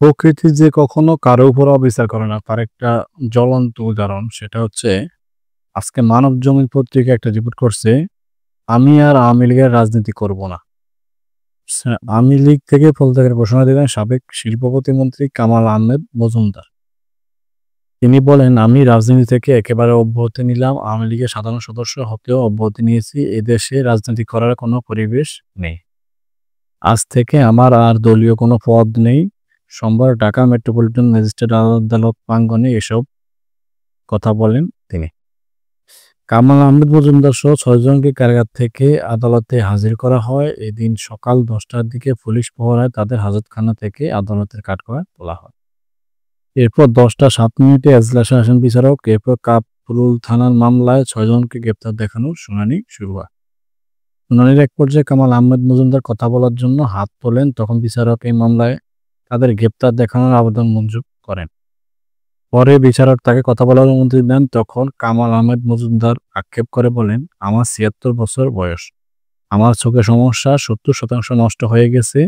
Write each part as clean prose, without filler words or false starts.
প্রকৃতি যে কখনো কারো উপর অবিচার করে না তার একটা জ্বলন্ত উদাহরণ সেটা হচ্ছে আজকে মানব জমিন পত্রিকা একটা রিপোর্ট করছে আমি আর আওয়ামী লীগের রাজনীতি করব না। আওয়ামী লীগ থেকে পদত্যাগের ঘোষণা দিলেন সাবেক শিল্প প্রতিমন্ত্রী কামাল আহমেদ মজুমদার। তিনি বলেন আমি রাজনীতি থেকে একেবারে অব্যাহতি নিলাম, আওয়ামী লীগের সাধারণ সদস্য হতেও অব্যাহতি নিয়েছি, এদেশে রাজনীতি করার কোনো পরিবেশ নেই, আজ থেকে আমার আর দলীয় কোনো পদ নেই। সোমবার ঢাকা মেট্রোপলিটন ম্যাজিস্ট্রেট আদালত প্রাঙ্গণে এসব কথা বলেন তিনি। কামাল আহমেদ মজুমদার সহ ৬ জনকে কারাগার থেকে আদালতে হাজির করা হয়। এদিন সকাল ১০টার দিকে পুলিশ প্রহরায় তাদের হাজতখানা থেকে আদালতের কাঠগড়ায় তোলা হয়। এরপর ১০টা ৭ মিনিটে এজলাসে আসেন বিচারক। এরপর কাপরুল থানার মামলায় ৬ জনকে গ্রেপ্তার দেখানোর শুনানি শুরু হয়। শুনানির এক পর্যায়ে কামাল আহমেদ মজুমদার কথা বলার জন্য হাত তোলেন, তখন বিচারক এই মামলায় তাদের গ্রেপ্তার দেখানোর আবেদন মঞ্জুর করেন। পরে বিচারক তাকে কথা বলার অনুমতি দেন। তখন কামাল আহমেদ মজুমদার আক্ষেপ করে বলেন, আমার ৭৬ বছর বয়স, আমার চোখে সমস্যা, ৭০% নষ্ট হয়ে গেছে,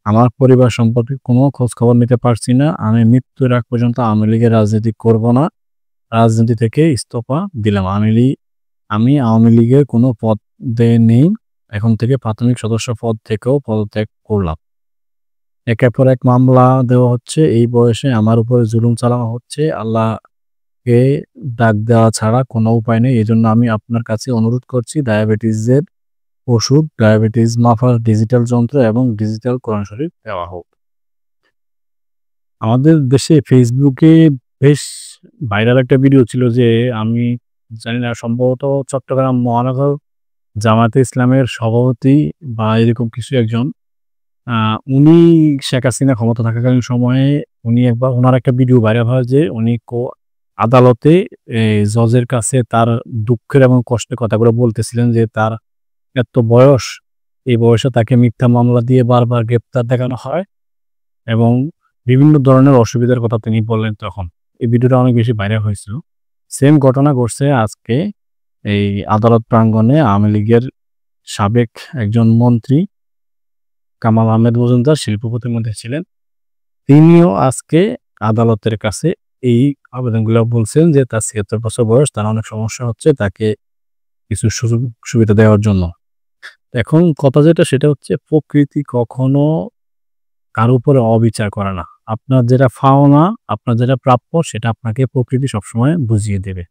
আমার পরিবার সম্পর্কে কোনো খোঁজ খবর নিতে পারছি না, আমি মৃত্যুর আগ পর্যন্ত আওয়ামী লীগের রাজনীতি করব না, রাজনীতি থেকে ইস্তফা দিলাম, আমি আওয়ামী লীগের কোনো পদে নেই, এখন থেকে প্রাথমিক সদস্য পদ থেকেও পদত্যাগ করলাম। একের পর এক মামলা দেওয়া হচ্ছে, এই বয়সে আমার উপরে জুলুম চালানো হচ্ছে, আল্লাহকে ডাক দেওয়া ছাড়া কোনো উপায় নেই। এজন্য আমি আপনার কাছে অনুরোধ করছি ডায়াবেটিসের ওষুধ, ডায়াবেটিস মাপার ডিজিটাল যন্ত্র এবং ডিজিটাল কোরআন শরীফ দেওয়া হোক। আমাদের দেশে ফেসবুকে বেশ ভাইরাল একটা ভিডিও ছিল যে আমি জানি না, সম্ভবত চট্টগ্রাম মহানগর জামায়াতে ইসলামের সভাপতি বা এরকম কিছু একজন, উনি শেখ হাসিনা ক্ষমতা থাকাকালীন সময়ে উনি একবার ওনার একটা ভিডিও ভাইরাল হয় যে উনি আদালতে জজের কাছে তার দুঃখের এবং কষ্টের কথাগুলো বলতেছিলেন যে তার এত বয়স, এই বয়সে তাকে মিথ্যা মামলা দিয়ে বারবার গ্রেপ্তার দেখানো হয় এবং বিভিন্ন ধরনের অসুবিধার কথা তিনি বললেন তখন। এই ভিডিওটা অনেক বেশি ভাইরাল হয়েছিল। সেম ঘটনা ঘটছে আজকে এই আদালত প্রাঙ্গণে। আওয়ামী লীগের সাবেক একজন মন্ত্রী কামাল আহমেদ মজুমদার শিল্প প্রতিমন্ত্রী ছিলেন, তিনিও আজকে আদালতের কাছে এই আবেদনগুলো বলছেন যে তার ৭৬ বছর বয়স, তার অনেক সমস্যা হচ্ছে, তাকে কিছু সুযোগ সুবিধা দেওয়ার জন্য। এখন কথা যেটা সেটা হচ্ছে প্রকৃতি কখনো কারো উপরে অবিচার করে না। আপনার যেটা পাওনা, আপনার যেটা প্রাপ্য সেটা আপনাকে প্রকৃতি সবসময় বুঝিয়ে দেবে।